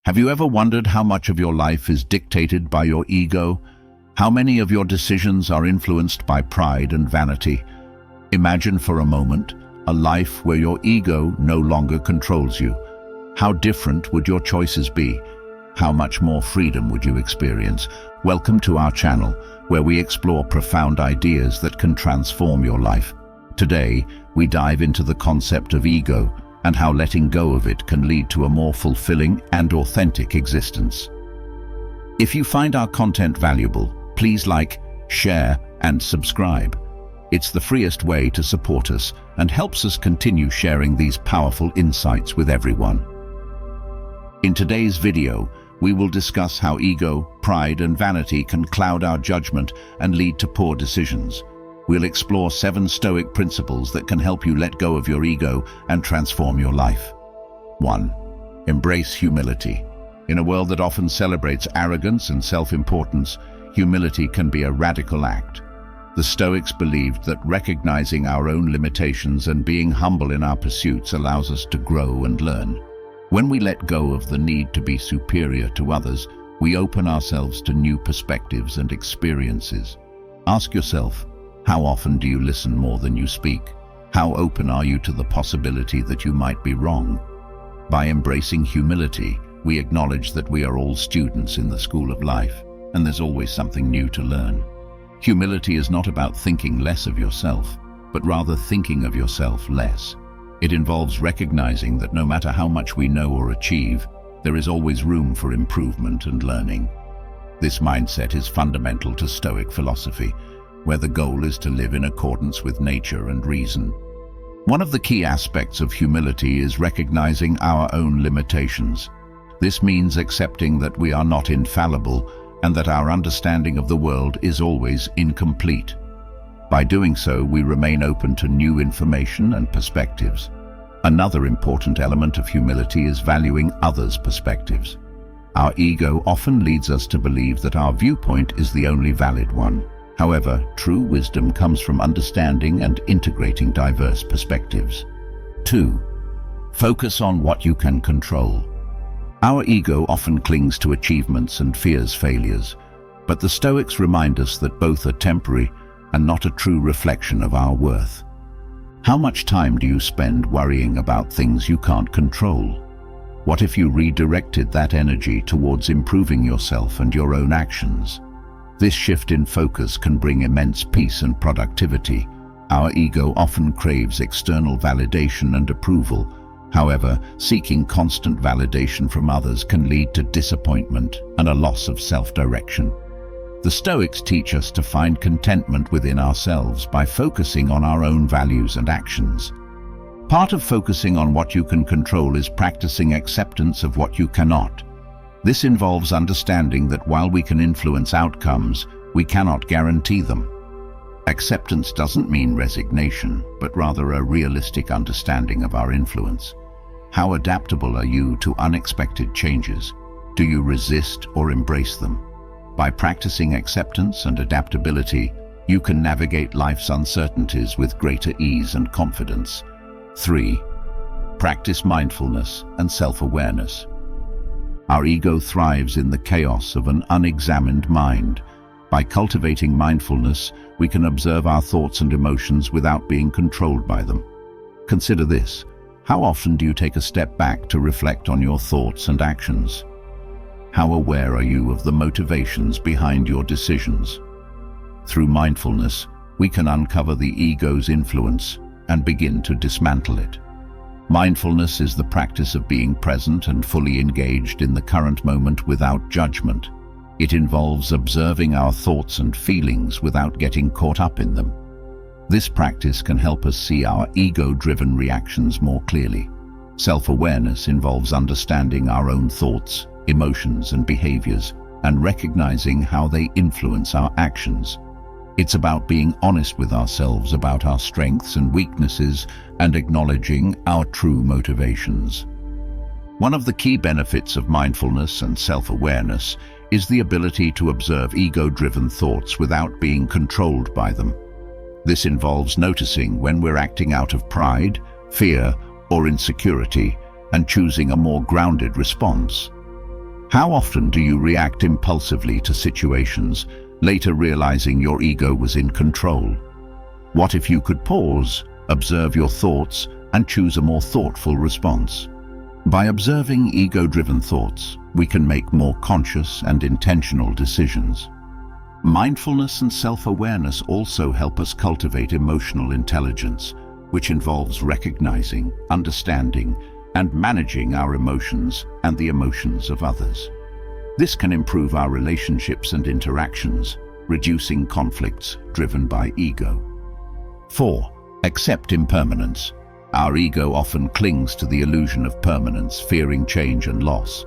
Have you ever wondered how much of your life is dictated by your ego? How many of your decisions are influenced by pride and vanity? Imagine for a moment a life where your ego no longer controls you. How different would your choices be? How much more freedom would you experience? Welcome to our channel, where we explore profound ideas that can transform your life. Today, we dive into the concept of ego and how letting go of it can lead to a more fulfilling and authentic existence. If you find our content valuable, please like, share, and subscribe. It's the freest way to support us and helps us continue sharing these powerful insights with everyone. In today's video, we will discuss how ego, pride, and vanity can cloud our judgment and lead to poor decisions. We'll explore 7 Stoic principles that can help you let go of your ego and transform your life. 1. Embrace humility. In a world that often celebrates arrogance and self-importance, humility can be a radical act. The Stoics believed that recognizing our own limitations and being humble in our pursuits allows us to grow and learn. When we let go of the need to be superior to others, we open ourselves to new perspectives and experiences. Ask yourself, how often do you listen more than you speak? How open are you to the possibility that you might be wrong? By embracing humility, we acknowledge that we are all students in the school of life, and there's always something new to learn. Humility is not about thinking less of yourself, but rather thinking of yourself less. It involves recognizing that no matter how much we know or achieve, there is always room for improvement and learning. This mindset is fundamental to Stoic philosophy, where the goal is to live in accordance with nature and reason. One of the key aspects of humility is recognizing our own limitations. This means accepting that we are not infallible and that our understanding of the world is always incomplete. By doing so, we remain open to new information and perspectives. Another important element of humility is valuing others' perspectives. Our ego often leads us to believe that our viewpoint is the only valid one. However, true wisdom comes from understanding and integrating diverse perspectives. 2. Focus on what you can control. Our ego often clings to achievements and fears failures, but the Stoics remind us that both are temporary and not a true reflection of our worth. How much time do you spend worrying about things you can't control? What if you redirected that energy towards improving yourself and your own actions? This shift in focus can bring immense peace and productivity. Our ego often craves external validation and approval. However, seeking constant validation from others can lead to disappointment and a loss of self-direction. The Stoics teach us to find contentment within ourselves by focusing on our own values and actions. Part of focusing on what you can control is practicing acceptance of what you cannot. This involves understanding that while we can influence outcomes, we cannot guarantee them. Acceptance doesn't mean resignation, but rather a realistic understanding of our influence. How adaptable are you to unexpected changes? Do you resist or embrace them? By practicing acceptance and adaptability, you can navigate life's uncertainties with greater ease and confidence. 3. Practice mindfulness and self-awareness. Our ego thrives in the chaos of an unexamined mind. By cultivating mindfulness, we can observe our thoughts and emotions without being controlled by them. Consider this. How often do you take a step back to reflect on your thoughts and actions? How aware are you of the motivations behind your decisions? Through mindfulness, we can uncover the ego's influence and begin to dismantle it. Mindfulness is the practice of being present and fully engaged in the current moment without judgment. It involves observing our thoughts and feelings without getting caught up in them. This practice can help us see our ego-driven reactions more clearly. Self-awareness involves understanding our own thoughts, emotions, and behaviors, and recognizing how they influence our actions. It's about being honest with ourselves about our strengths and weaknesses and acknowledging our true motivations. One of the key benefits of mindfulness and self-awareness is the ability to observe ego-driven thoughts without being controlled by them. This involves noticing when we're acting out of pride, fear, or insecurity, and choosing a more grounded response. How often do you react impulsively to situations, later realizing your ego was in control? What if you could pause, observe your thoughts, and choose a more thoughtful response? By observing ego-driven thoughts, we can make more conscious and intentional decisions. Mindfulness and self-awareness also help us cultivate emotional intelligence, which involves recognizing, understanding, and managing our emotions and the emotions of others. This can improve our relationships and interactions, reducing conflicts driven by ego. 4. Accept impermanence. Our ego often clings to the illusion of permanence, fearing change and loss.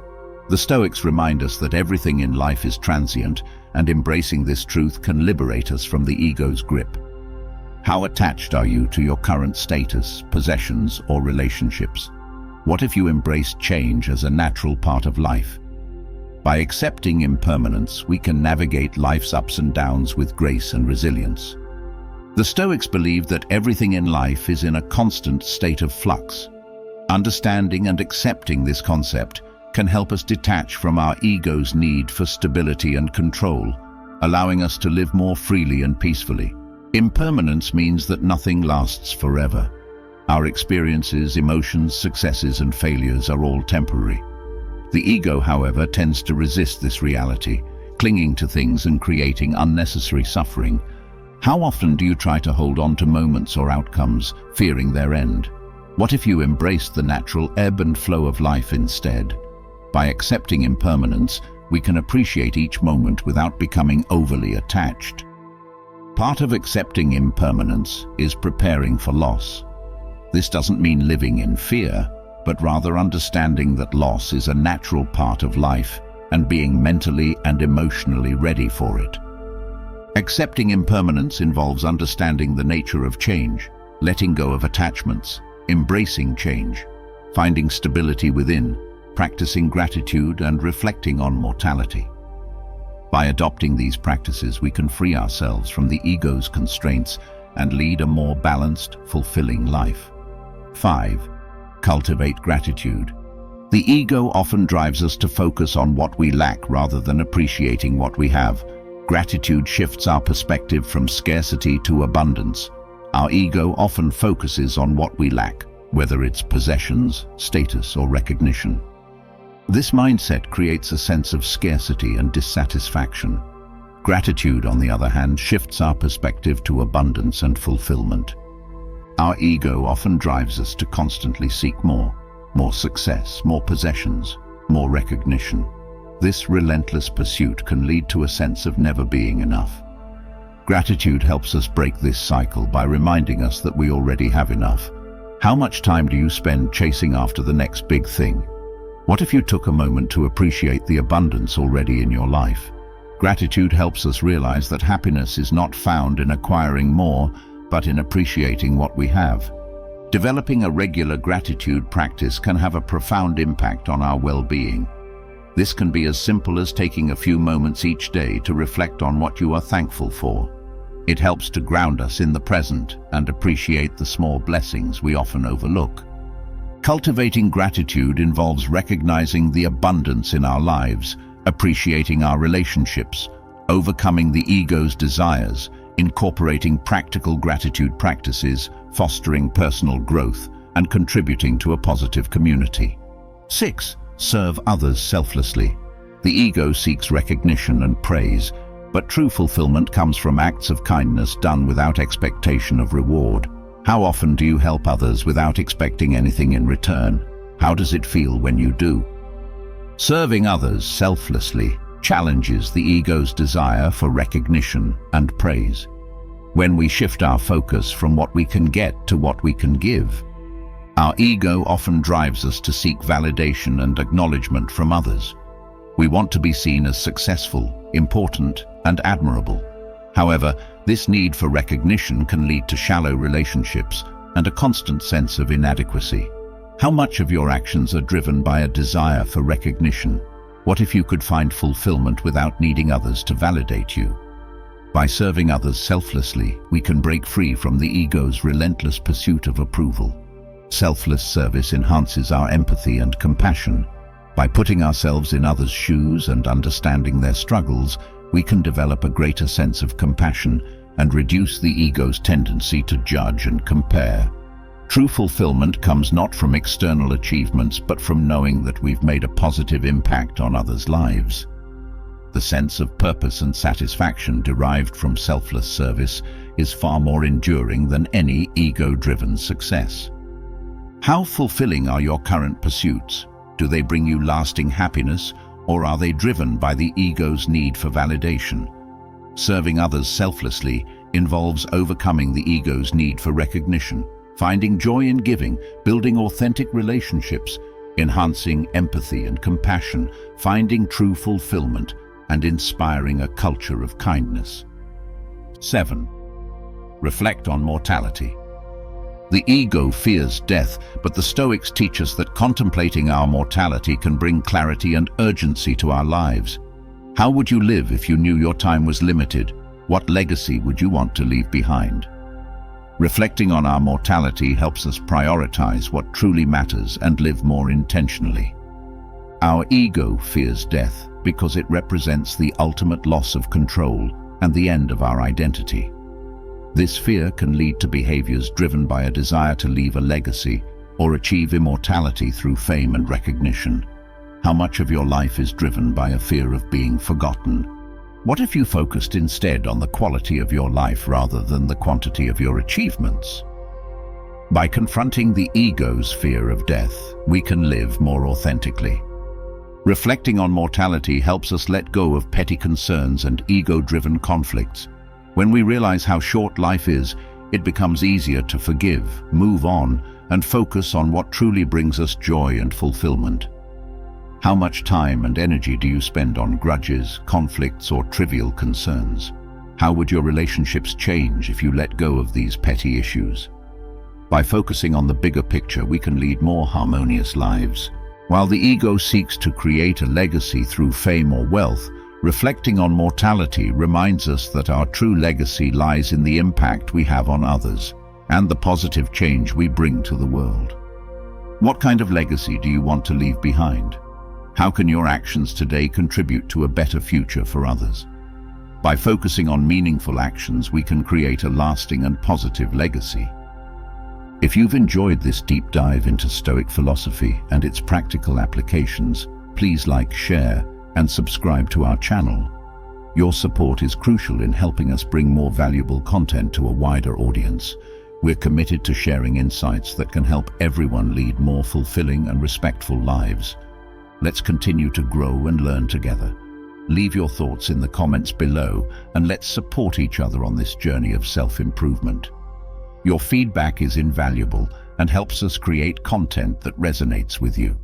The Stoics remind us that everything in life is transient, and embracing this truth can liberate us from the ego's grip. How attached are you to your current status, possessions, or relationships? What if you embrace change as a natural part of life? By accepting impermanence, we can navigate life's ups and downs with grace and resilience. The Stoics believed that everything in life is in a constant state of flux. Understanding and accepting this concept can help us detach from our ego's need for stability and control, allowing us to live more freely and peacefully. Impermanence means that nothing lasts forever. Our experiences, emotions, successes, and failures are all temporary. The ego, however, tends to resist this reality, clinging to things and creating unnecessary suffering. How often do you try to hold on to moments or outcomes, fearing their end? What if you embraced the natural ebb and flow of life instead? By accepting impermanence, we can appreciate each moment without becoming overly attached. Part of accepting impermanence is preparing for loss. This doesn't mean living in fear, but rather understanding that loss is a natural part of life and being mentally and emotionally ready for it. Accepting impermanence involves understanding the nature of change, letting go of attachments, embracing change, finding stability within, practicing gratitude, and reflecting on mortality. By adopting these practices, we can free ourselves from the ego's constraints and lead a more balanced, fulfilling life. 5. Cultivate gratitude. The ego often drives us to focus on what we lack rather than appreciating what we have. Gratitude shifts our perspective from scarcity to abundance. Our ego often focuses on what we lack, whether it's possessions, status, or recognition. This mindset creates a sense of scarcity and dissatisfaction. Gratitude, on the other hand, shifts our perspective to abundance and fulfillment. Our ego often drives us to constantly seek more success, more possessions, more recognition. This relentless pursuit can lead to a sense of never being enough. Gratitude helps us break this cycle by reminding us that we already have enough. How much time do you spend chasing after the next big thing? What if you took a moment to appreciate the abundance already in your life? Gratitude helps us realize that happiness is not found in acquiring more, but in appreciating what we have. Developing a regular gratitude practice can have a profound impact on our well-being. This can be as simple as taking a few moments each day to reflect on what you are thankful for. It helps to ground us in the present and appreciate the small blessings we often overlook. Cultivating gratitude involves recognizing the abundance in our lives, appreciating our relationships, overcoming the ego's desires, incorporating practical gratitude practices, fostering personal growth, and contributing to a positive community. 6. Serve others selflessly. The ego seeks recognition and praise, but true fulfillment comes from acts of kindness done without expectation of reward. How often do you help others without expecting anything in return? How does it feel when you do? Serving others selflessly challenges the ego's desire for recognition and praise. When we shift our focus from what we can get to what we can give, our ego often drives us to seek validation and acknowledgement from others. We want to be seen as successful, important, and admirable. However, this need for recognition can lead to shallow relationships and a constant sense of inadequacy. How much of your actions are driven by a desire for recognition? What if you could find fulfillment without needing others to validate you? By serving others selflessly, we can break free from the ego's relentless pursuit of approval. Selfless service enhances our empathy and compassion, By putting ourselves in others' shoes and understanding their struggles, we can develop a greater sense of compassion and reduce the ego's tendency to judge and compare. True fulfillment comes not from external achievements, but from knowing that we've made a positive impact on others' lives. The sense of purpose and satisfaction derived from selfless service is far more enduring than any ego-driven success. How fulfilling are your current pursuits? Do they bring you lasting happiness, or are they driven by the ego's need for validation? Serving others selflessly involves overcoming the ego's need for recognition, finding joy in giving, building authentic relationships, enhancing empathy and compassion, finding true fulfillment, and inspiring a culture of kindness. 7. Reflect on mortality. The ego fears death, but the Stoics teach us that contemplating our mortality can bring clarity and urgency to our lives. How would you live if you knew your time was limited? What legacy would you want to leave behind? Reflecting on our mortality helps us prioritize what truly matters and live more intentionally. Our ego fears death because it represents the ultimate loss of control and the end of our identity. This fear can lead to behaviors driven by a desire to leave a legacy or achieve immortality through fame and recognition. How much of your life is driven by a fear of being forgotten? What if you focused instead on the quality of your life rather than the quantity of your achievements? By confronting the ego's fear of death, we can live more authentically. Reflecting on mortality helps us let go of petty concerns and ego-driven conflicts. When we realize how short life is, it becomes easier to forgive, move on, and focus on what truly brings us joy and fulfillment. How much time and energy do you spend on grudges, conflicts, or trivial concerns? How would your relationships change if you let go of these petty issues? By focusing on the bigger picture, we can lead more harmonious lives. While the ego seeks to create a legacy through fame or wealth, reflecting on mortality reminds us that our true legacy lies in the impact we have on others and the positive change we bring to the world. What kind of legacy do you want to leave behind? How can your actions today contribute to a better future for others? By focusing on meaningful actions, we can create a lasting and positive legacy. If you've enjoyed this deep dive into Stoic philosophy and its practical applications, please like, share, and subscribe to our channel. Your support is crucial in helping us bring more valuable content to a wider audience. We're committed to sharing insights that can help everyone lead more fulfilling and respectful lives. Let's continue to grow and learn together. Leave your thoughts in the comments below, and let's support each other on this journey of self-improvement. Your feedback is invaluable and helps us create content that resonates with you.